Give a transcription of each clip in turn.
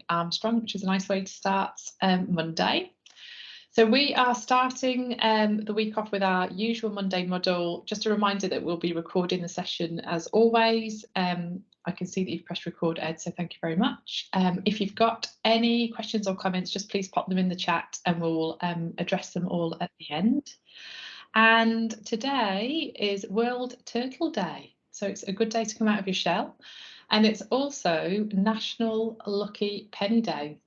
Armstrong, which is a nice way to start Monday. So we are starting the week off with our usual Monday Muddle. Just a reminder that we'll be recording the session as always. I can see that you've pressed record, Ed, so thank you very much. If you've got any questions or comments, just please pop them in the chat and we'll address them all at the end. And today is World Turtle Day, so it's a good day to come out of your shell. And it's also National Lucky Penny Day.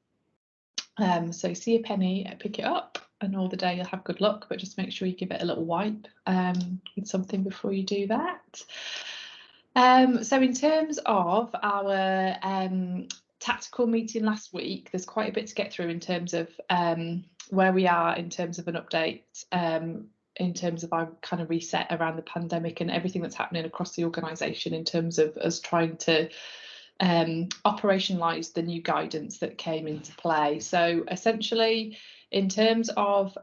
So see a penny, pick it up, and all the day you'll have good luck, but just make sure you give it a little wipe with something before you do that. So in terms of our tactical meeting last week, there's quite a bit to get through in terms of where we are in terms of an update, in terms of our kind of reset around the pandemic and everything that's happening across the organisation in terms of us trying to operationalise the new guidance that came into play. So essentially, in terms of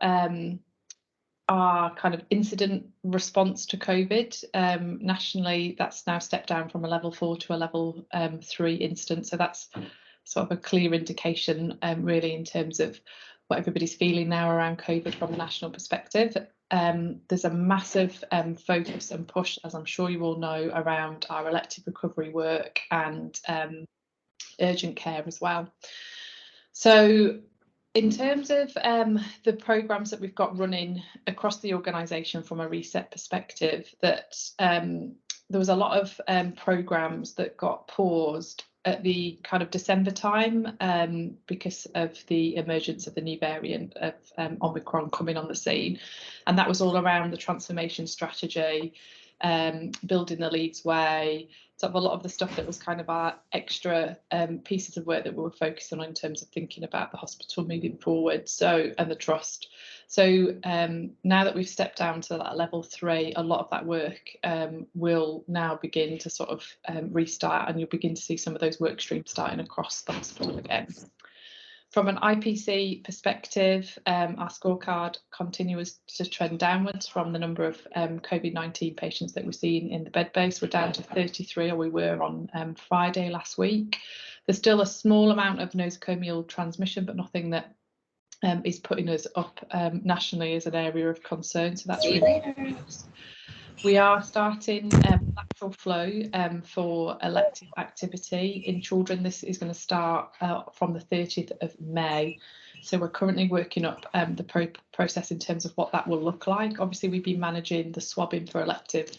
our kind of incident response to COVID, nationally, that's now stepped down from a level 4 to a level 3 incident. So that's sort of a clear indication, really, in terms of what everybody's feeling now around COVID from a national perspective. There's a massive focus and push, as I'm sure you all know, around our elective recovery work and urgent care as well. So in terms of the programmes that we've got running across the organisation from a reset perspective, that there was a lot of programmes that got paused at the kind of December time because of the emergence of the new variant of Omicron coming on the scene. And that was all around the transformation strategy, building the Leeds way, sort of a lot of the stuff that was kind of our extra pieces of work that we were focusing on in terms of thinking about the hospital moving forward, so, and the trust. So now that we've stepped down to that level 3, a lot of that work will now begin to sort of restart, and you'll begin to see some of those work streams starting across the hospital again. From an IPC perspective, our scorecard continues to trend downwards from the number of COVID-19 patients that we're seeing in the bed base. We're down to 33, or we were on Friday last week. There's still a small amount of nosocomial transmission, but nothing that is putting us up nationally as an area of concern. So that's really good. We are starting lateral flow for elective activity in children. This is going to start from the 30th of May. So we're currently working up the process in terms of what that will look like. Obviously, we've been managing the swabbing for elective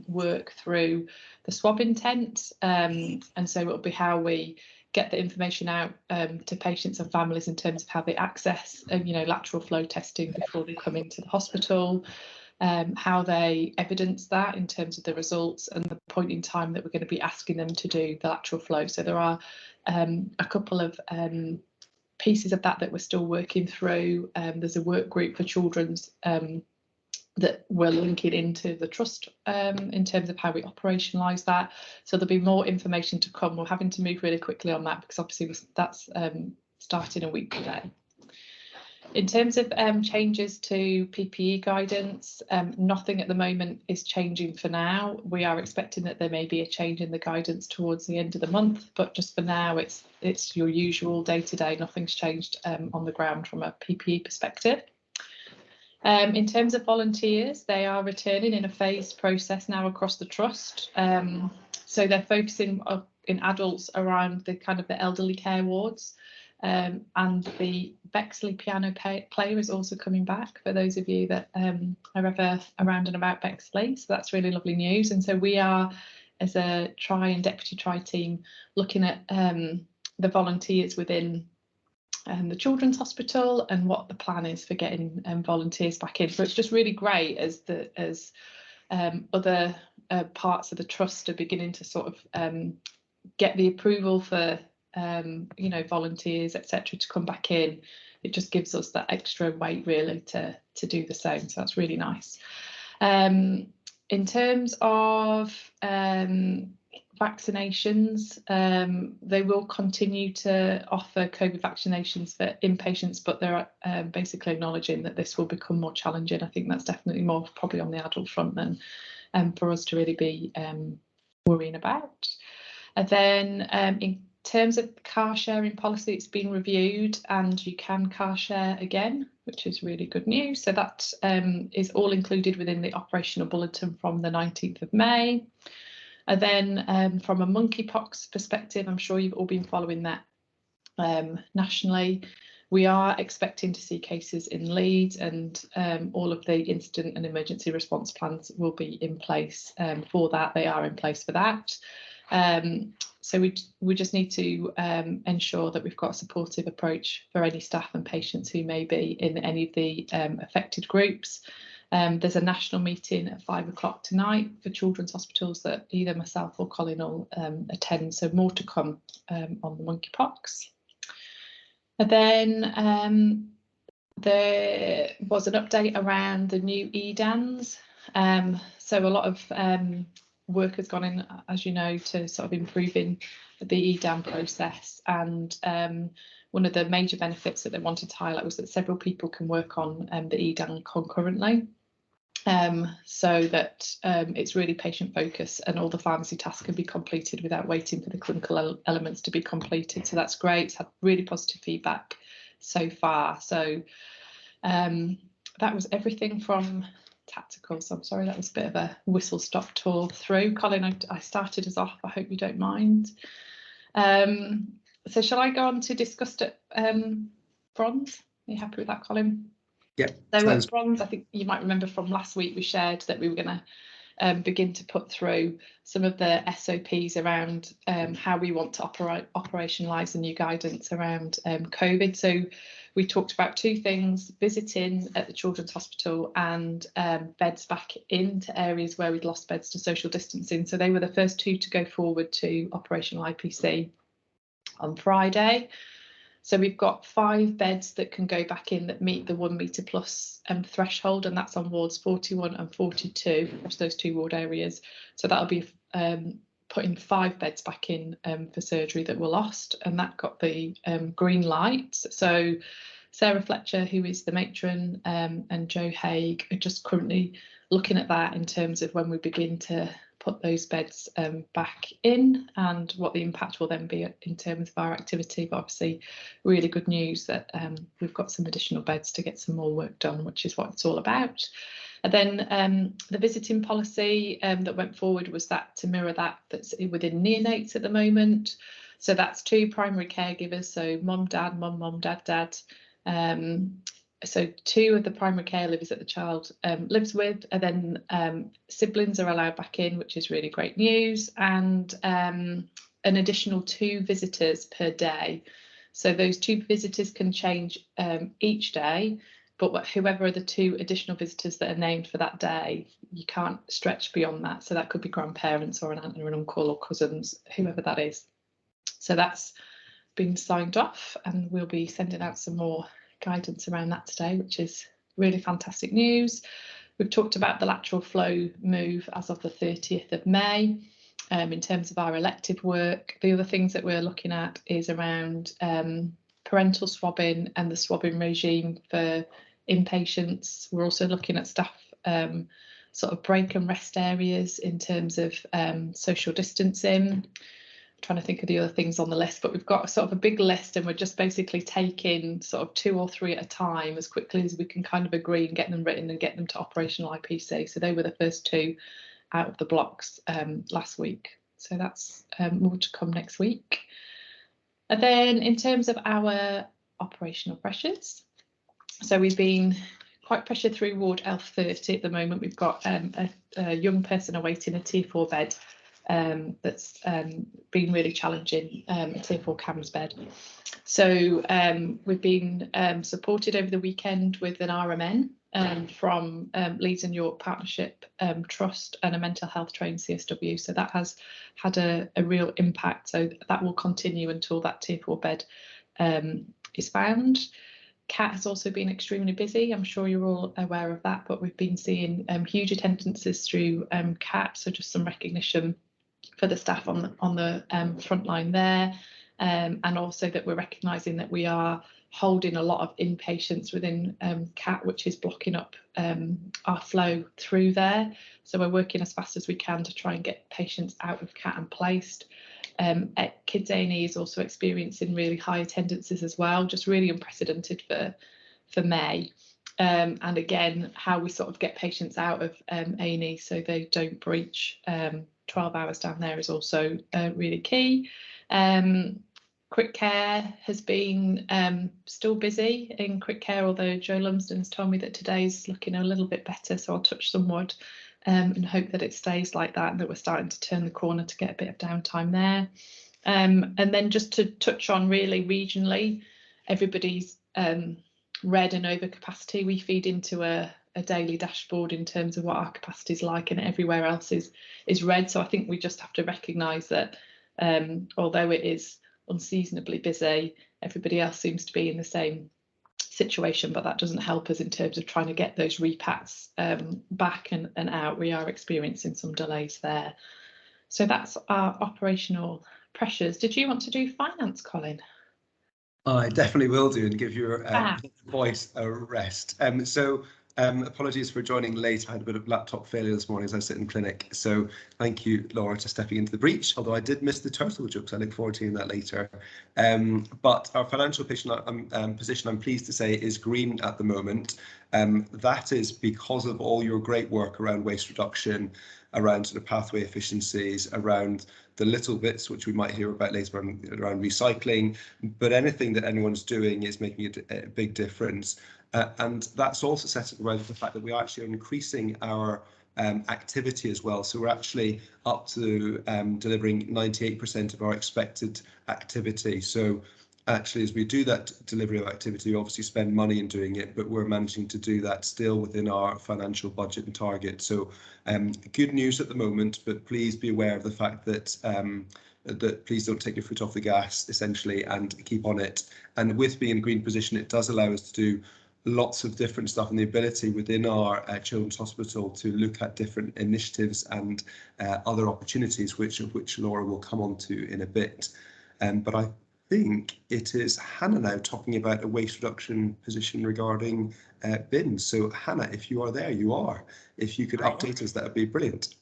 work through the swabbing tent. And so it'll be how we get the information out to patients and families in terms of how they access lateral flow testing before they come into the hospital. How they evidence that in terms of the results and the point in time that we're going to be asking them to do the lateral flow. So there are a couple of pieces of that we're still working through. There's a work group for children's that we're linking into the trust in terms of how we operationalise that. So there'll be more information to come. We're having to move really quickly on that because obviously that's starting a week today. In terms of changes to PPE guidance, nothing at the moment is changing for now. We are expecting that there may be a change in the guidance towards the end of the month, but just for now, it's your usual day-to-day. Nothing's changed on the ground from a PPE perspective. In terms of volunteers, they are returning in a phased process now across the trust. So they're focusing in adults around the kind of the elderly care wards. And the Bexley piano player is also coming back for those of you that are ever around and about Bexley. So that's really lovely news. And so we are, as a TRI and Deputy TRI team, looking at the volunteers within the Children's Hospital and what the plan is for getting volunteers back in. So it's just really great as other parts of the trust are beginning to sort of get the approval for volunteers, etc., to come back in. It just gives us that extra weight really to do the same. So that's really nice. In terms of vaccinations, they will continue to offer COVID vaccinations for inpatients, but they're basically acknowledging that this will become more challenging. I think that's definitely more probably on the adult front than for us to really be worrying about. And then terms of car sharing policy, it's been reviewed and you can car share again, which is really good news. So that is all included within the operational bulletin from the 19th of May. And then from a monkeypox perspective, I'm sure you've all been following that nationally. We are expecting to see cases in Leeds, and all of the incident and emergency response plans will be in place for that. They are in place for that. So we just need to ensure that we've got a supportive approach for any staff and patients who may be in any of the affected groups. There's a national meeting at 5 o'clock tonight for children's hospitals that either myself or Colin will attend, so more to come on the monkeypox. And then there was an update around the new EDANs. So a lot of work has gone in, as you know, to sort of improving the EDAN process, and one of the major benefits that they wanted to highlight was that several people can work on the EDAN concurrently, so that it's really patient focused and all the pharmacy tasks can be completed without waiting for the clinical elements to be completed. So that's great. It's had really positive feedback so far. So that was everything from tactical. So I'm sorry, that was a bit of a whistle stop tour through. Colin, I started us off. I hope you don't mind. So shall I go on to discuss bronze? Are you happy with that, Colin? Yeah. So at bronze, I think you might remember from last week we shared that we were going to begin to put through some of the SOPs around how we want to operationalise the new guidance around COVID. So we talked about two things: visiting at the Children's Hospital and beds back into areas where we'd lost beds to social distancing. So they were the first two to go forward to operational IPC on Friday. So we've got 5 beds that can go back in that meet the 1 metre plus threshold, and that's on wards 41 and 42 across those 2 ward areas. So that'll be putting 5 beds back in for surgery that were lost, and that got the green light. So Sarah Fletcher, who is the matron, and Joe Haig are just currently looking at that in terms of when we begin to put those beds back in and what the impact will then be in terms of our activity. But obviously really good news that we've got some additional beds to get some more work done, which is what it's all about. And then the visiting policy that went forward was that to mirror that's within neonates at the moment. So that's 2 primary caregivers, so mum, dad, mum, dad, dad. So 2 of the primary caregivers that the child lives with, and then siblings are allowed back in, which is really great news, and an additional 2 visitors per day. So those 2 visitors can change each day, but whoever are the 2 additional visitors that are named for that day, you can't stretch beyond that. So that could be grandparents or an aunt or an uncle or cousins, whoever that is. So that's been signed off, and we'll be sending out some more guidance around that today, which is really fantastic news. We've talked about the lateral flow move as of the 30th of May in terms of our elective work. The other things that we're looking at is around parental swabbing and the swabbing regime for inpatients. We're also looking at staff sort of break and rest areas in terms of social distancing. Trying to think of the other things on the list, but we've got sort of a big list, and we're just basically taking sort of 2 or 3 at a time as quickly as we can kind of agree and get them written and get them to operational IPC. So they were the first 2 out of the blocks last week. So that's more to come next week. And then in terms of our operational pressures, so we've been quite pressured through ward L30 at the moment. We've got a young person awaiting a tier 4 bed. That's been really challenging, a tier 4 CAMS bed. So we've been supported over the weekend with an RMN from Leeds and York Partnership Trust and a mental health trained CSW. So that has had a real impact. So that will continue until that tier 4 bed is found. CAT has also been extremely busy. I'm sure you're all aware of that, but we've been seeing huge attendances through CAT. So just some recognition for the staff on the front line there, and also that we're recognising that we are holding a lot of inpatients within CAT, which is blocking up our flow through there. So we're working as fast as we can to try and get patients out of CAT and placed. Kids A&E is also experiencing really high attendances as well, just really unprecedented for May. And again, how we sort of get patients out of A&E so they don't breach 12 hours down there is also really key. Quick care has been still busy in quick care, although Joe Lumsden has told me that today's looking a little bit better, so I'll touch some wood and hope that it stays like that and that we're starting to turn the corner to get a bit of downtime there. And then just to touch on really regionally, everybody's red and over capacity. We feed into a daily dashboard in terms of what our capacity is like, and everywhere else is red. So I think we just have to recognise that although it is unseasonably busy, everybody else seems to be in the same situation, but that doesn't help us in terms of trying to get those repats back and out. We are experiencing some delays there. So that's our operational pressures. Did you want to do finance, Colin? I definitely will do, and give your voice a rest. Apologies for joining late. I had a bit of laptop failure this morning as I sit in clinic. So thank you, Laura, for stepping into the breach, although I did miss the turtle jokes. I look forward to hearing that later. But our financial position, I'm pleased to say, is green at the moment. That is because of all your great work around waste reduction, around sort of pathway efficiencies, around the little bits which we might hear about later around recycling, but anything that anyone's doing is making a big difference. And that's also set around the fact that we are actually increasing our activity as well. So we're actually up to delivering 98% of our expected activity. So actually, as we do that delivery of activity, we obviously spend money in doing it, but we're managing to do that still within our financial budget and target. So good news at the moment, but please be aware of the fact that that please don't take your foot off the gas, essentially, and keep on it. And with being in a green position, it does allow us to do lots of different stuff, and the ability within our children's hospital to look at different initiatives and other opportunities, which Laura will come on to in a bit. But I think it is Hannah now talking about a waste reduction position regarding bins. So Hannah, if you are there, you are. If you could update us, that would be brilliant.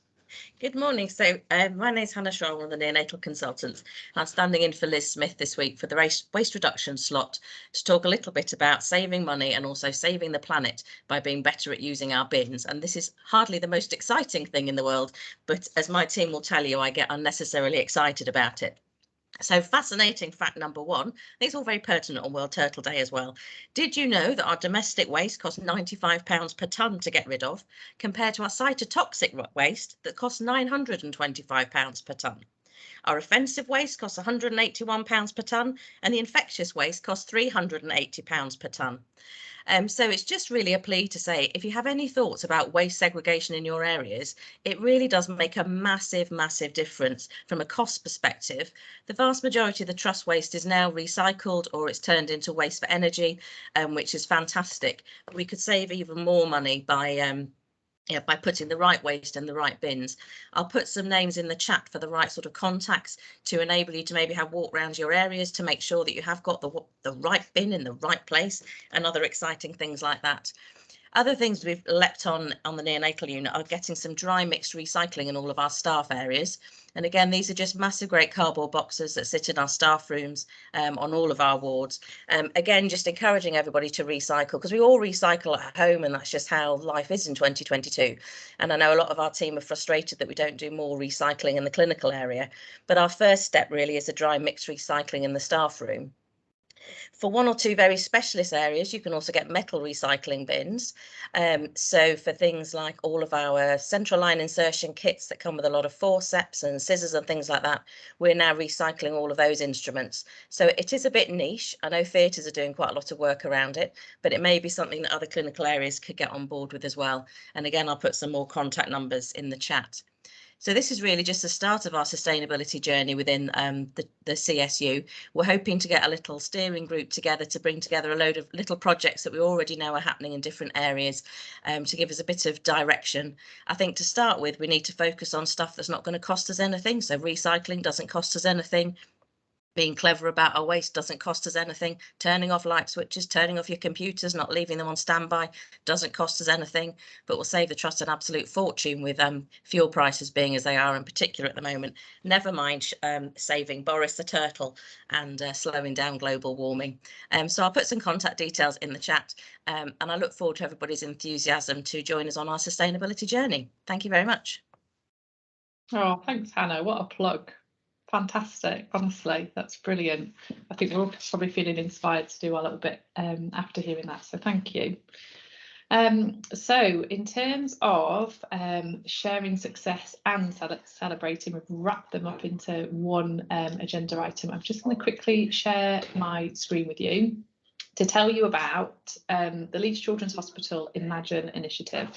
Good morning. So my name is Hannah Shaw, one of the neonatal consultants. I'm standing in for Liz Smith this week for the waste reduction slot to talk a little bit about saving money and also saving the planet by being better at using our bins. And this is hardly the most exciting thing in the world, but as my team will tell you, I get unnecessarily excited about it. So fascinating fact number one, I think it's all very pertinent on World Turtle Day as well. Did you know that our domestic waste costs £95 per tonne to get rid of, compared to our cytotoxic waste that costs £925 per tonne? Our offensive waste costs £181 per tonne, and the infectious waste costs £380 per tonne. So it's just really a plea to say, if you have any thoughts about waste segregation in your areas, it really does make a massive, massive difference from a cost perspective. The vast majority of the truss waste is now recycled or it's turned into waste for energy, which is fantastic. But we could save even more money by putting the right waste in the right bins. I'll put some names in the chat for the right sort of contacts to enable you to maybe have walk around your areas to make sure that you have got the right bin in the right place and other exciting things like that. Other things we've leapt on the neonatal unit are getting some dry mixed recycling in all of our staff areas. And again, these are just massive great cardboard boxes that sit in our staff rooms on all of our wards. Again, just encouraging everybody to recycle, because we all recycle at home, and that's just how life is in 2022. And I know a lot of our team are frustrated that we don't do more recycling in the clinical area. But our first step really is a dry mixed recycling in the staff room. For one or two very specialist areas, you can also get metal recycling bins. So for things like all of our central line insertion kits that come with a lot of forceps and scissors and things like that, we're now recycling all of those instruments. So it is a bit niche. I know theatres are doing quite a lot of work around it, but it may be something that other clinical areas could get on board with as well. And again, I'll put some more contact numbers in the chat. So this is really just the start of our sustainability journey within the CSU. We're hoping to get a little steering group together to bring together a load of little projects that we already know are happening in different areas to give us a bit of direction. I think to start with, we need to focus on stuff that's not going to cost us anything. So recycling doesn't cost us anything. Being clever about our waste doesn't cost us anything. Turning off light switches, turning off your computers, not leaving them on standby doesn't cost us anything, but will save the trust an absolute fortune with fuel prices being as they are in particular at the moment. Never mind saving Boris the turtle and slowing down global warming. So I'll put some contact details in the chat, and I look forward to everybody's enthusiasm to join us on our sustainability journey. Thank you very much. Oh, thanks, Hannah. What a plug. Fantastic, honestly, that's brilliant. I think we're all probably feeling inspired to do a little bit after hearing that, so thank you. So in terms of sharing success and celebrating, we've wrapped them up into one agenda item. I'm just going to quickly share my screen with you to tell you about the Leeds Children's Hospital Imagine initiative.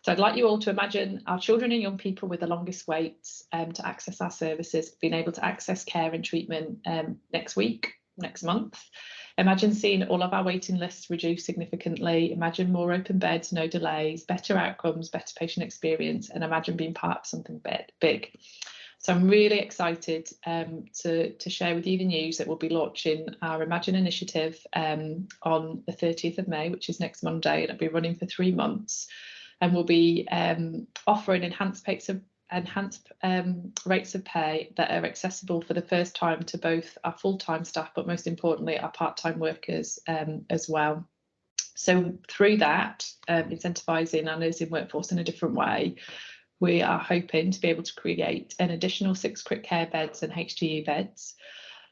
So I'd like you all to imagine our children and young people with the longest waits to access our services, being able to access care and treatment next week, next month. Imagine seeing all of our waiting lists reduce significantly. Imagine more open beds, no delays, better outcomes, better patient experience, and imagine being part of something big. So I'm really excited to share with you the news that we'll be launching our Imagine initiative on the 30th of May, which is next Monday, and it'll be running for 3 months. And we'll be offering enhanced rates of pay that are accessible for the first time to both our full-time staff, but most importantly, our part-time workers as well. So through that, incentivising our nursing workforce in a different way, we are hoping to be able to create an additional 6 crit care beds and HTU beds.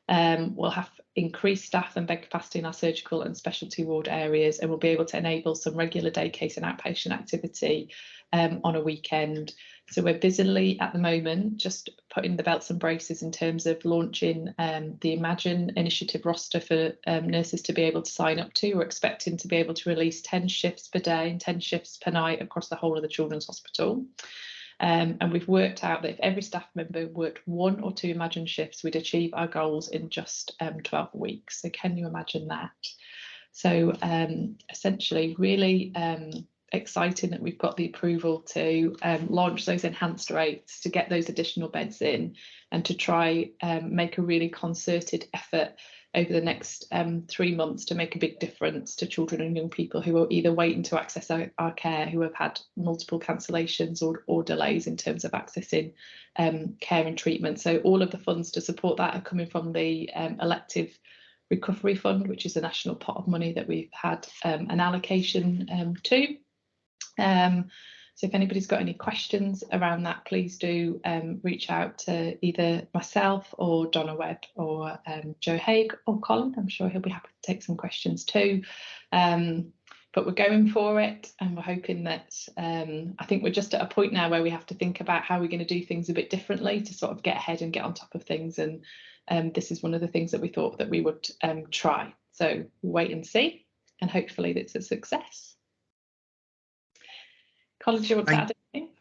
We'll have increased staff and bed capacity in our surgical and specialty ward areas, and we'll be able to enable some regular day case and outpatient activity on a weekend. So we're busily at the moment just putting the belts and braces in terms of launching the Imagine initiative roster for nurses to be able to sign up to. We're expecting to be able to release 10 shifts per day and 10 shifts per night across the whole of the Children's Hospital. And we've worked out that if every staff member worked 1 or 2 Imagine shifts, we'd achieve our goals in just 12 weeks. So can you imagine that? So essentially really exciting that we've got the approval to launch those enhanced rates, to get those additional beds in, and to try make a really concerted effort over the next 3 months to make a big difference to children and young people who are either waiting to access our care, who have had multiple cancellations or delays in terms of accessing care and treatment. So all of the funds to support that are coming from the elective recovery fund, which is a national pot of money that we've had an allocation to. So if anybody's got any questions around that, please do reach out to either myself or Donna Webb or Joe Haig or Colin. I'm sure he'll be happy to take some questions too. But we're going for it, and we're hoping that I think we're just at a point now where we have to think about how we're going to do things a bit differently to sort of get ahead and get on top of things. And this is one of the things that we thought that we would try. So wait and see, and hopefully it's a success. Colin, do you want to add anything?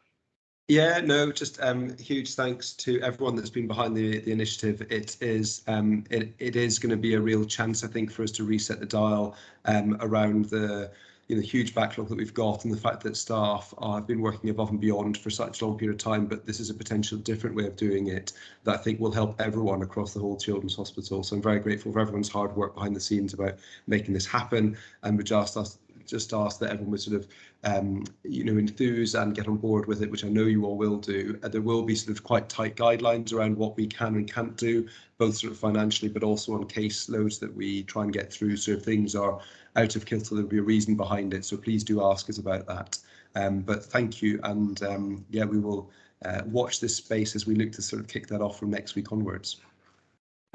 Yeah, no, just huge thanks to everyone that's been behind the initiative. It is going to be a real chance, I think, for us to reset the dial around the huge backlog that we've got, and the fact that staff have been working above and beyond for such a long period of time. But this is a potential different way of doing it that I think will help everyone across the whole Children's Hospital. So I'm very grateful for everyone's hard work behind the scenes about making this happen, and we just ask that everyone would sort of enthuse and get on board with it, which I know you all will do. There will be sort of quite tight guidelines around what we can and can't do, both sort of financially but also on caseloads that we try and get through. So if things are out of kilter, there'll be a reason behind it. So please do ask us about that. But thank you, and yeah, we will watch this space as we look to sort of kick that off from next week onwards.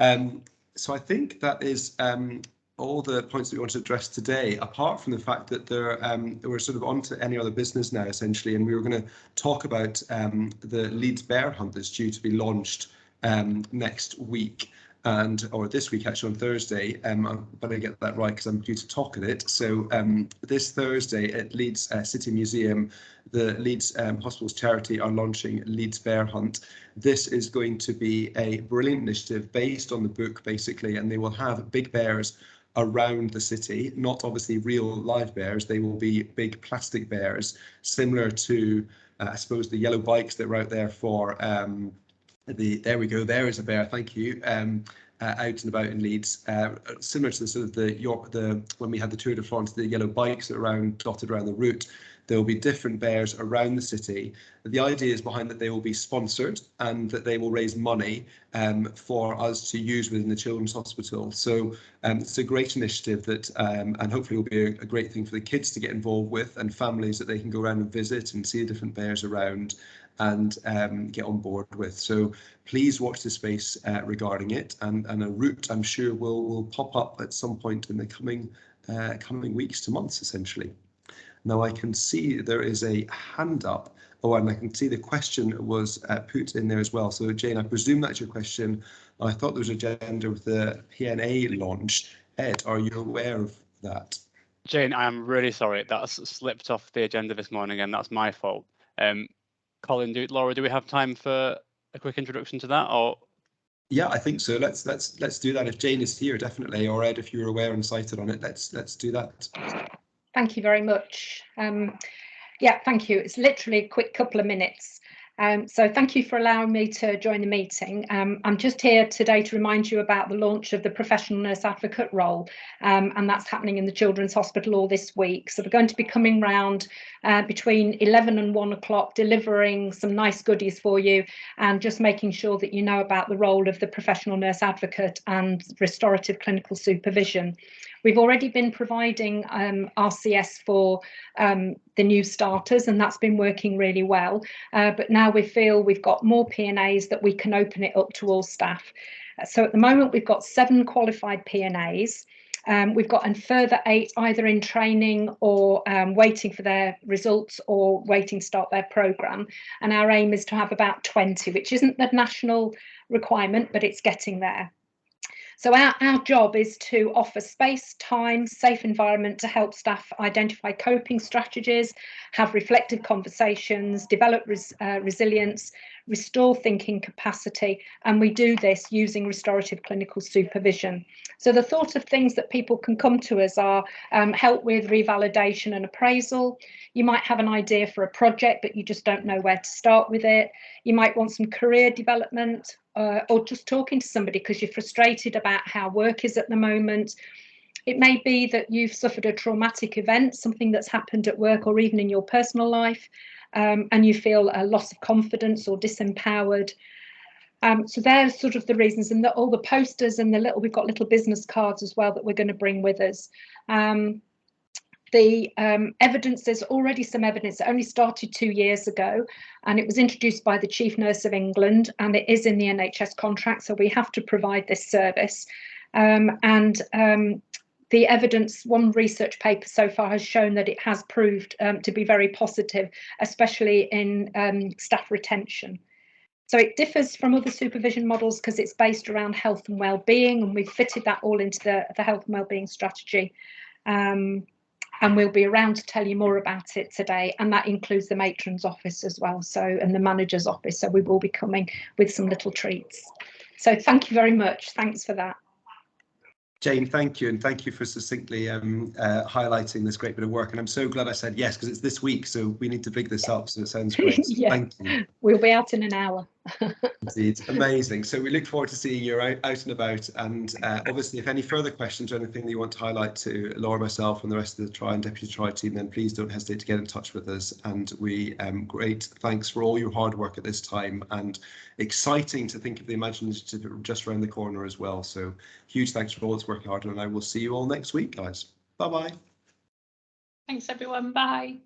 So I think that is all the points that we want to address today, apart from the fact that we're sort of on to any other business now, essentially, and we were going to talk about the Leeds Bear Hunt that's due to be launched next week, or this week actually, on Thursday. I better get that right because I'm due to talk at it. So this Thursday at Leeds City Museum, the Leeds Hospitals Charity are launching Leeds Bear Hunt. This is going to be a brilliant initiative based on the book, basically, and they will have big bears around the city, not obviously real live bears. They will be big plastic bears, similar to, I suppose, the yellow bikes that were out there for there we go, there is a bear, thank you. out and about in Leeds, similar to the sort of the when we had the Tour de France, the yellow bikes dotted around the route. There will be different bears around the city. The idea is behind that they will be sponsored and that they will raise money for us to use within the Children's Hospital. So it's a great initiative that, and hopefully will be a great thing for the kids to get involved with, and families that they can go around and visit and see the different bears around and get on board with. So please watch the space regarding it, and a route I'm sure will pop up at some point in the coming weeks to months, essentially. Now I can see there is a hand up. Oh, and I can see the question was put in there as well. So Jane, I presume that's your question. I thought there was an agenda with the PNA launch. Ed, are you aware of that? Jane, I am really sorry. That's slipped off the agenda this morning, and that's my fault. Colin, Laura, do we have time for a quick introduction to that, or? Yeah, I think so. Let's do that. If Jane is here, definitely, or Ed, if you're aware and cited on it, let's do that. Thank you very much. Yeah, thank you. It's literally a quick couple of minutes. So thank you for allowing me to join the meeting. I'm just here today to remind you about the launch of the professional nurse advocate role, and that's happening in the Children's Hospital all this week. So we're going to be coming round between 11 and 1 o'clock, delivering some nice goodies for you and just making sure that you know about the role of the professional nurse advocate and restorative clinical supervision. We've already been providing RCS for the new starters, and that's been working really well. But now we feel we've got more PNAs that we can open it up to all staff. So at the moment, we've got 7 qualified PNAs. We've got a further 8 either in training or waiting for their results or waiting to start their programme. And our aim is to have about 20, which isn't the national requirement, but it's getting there. So our job is to offer space, time, safe environment to help staff identify coping strategies, have reflective conversations, develop resilience, restore thinking capacity, and we do this using restorative clinical supervision. So the sort of things that people can come to us are help with revalidation and appraisal. You might have an idea for a project, but you just don't know where to start with it. You might want some career development, or just talking to somebody because you're frustrated about how work is at the moment. It may be that you've suffered a traumatic event, something that's happened at work or even in your personal life, and you feel a loss of confidence or disempowered. So they're sort of the reasons, and all the posters and we've got little business cards as well that we're going to bring with us. The evidence, there's already some evidence. It only started 2 years ago, and it was introduced by the Chief Nurse of England, and it is in the NHS contract, so we have to provide this service. The evidence, one research paper so far has shown that it has proved to be very positive, especially in staff retention. So it differs from other supervision models because it's based around health and well-being, and we've fitted that all into the health and well-being strategy. And we'll be around to tell you more about it today, and that includes the matron's office as well, and the manager's office. So we will be coming with some little treats. So thank you very much. Thanks for that. Jane, thank you, and thank you for succinctly highlighting this great bit of work. And I'm so glad I said yes, because it's this week, so we need to big this up. So it sounds great. So Yeah. Thank you. We'll be out in an hour. Indeed, amazing. So we look forward to seeing you out and about. And obviously, if any further questions or anything that you want to highlight to Laura, myself, and the rest of the Tri and Deputy Tri team, then please don't hesitate to get in touch with us. And we great thanks for all your hard work at this time, and exciting to think of the imaginative just around the corner as well. So huge thanks for all that's working hard, and I will see you all next week, guys. Bye bye. Thanks everyone. Bye.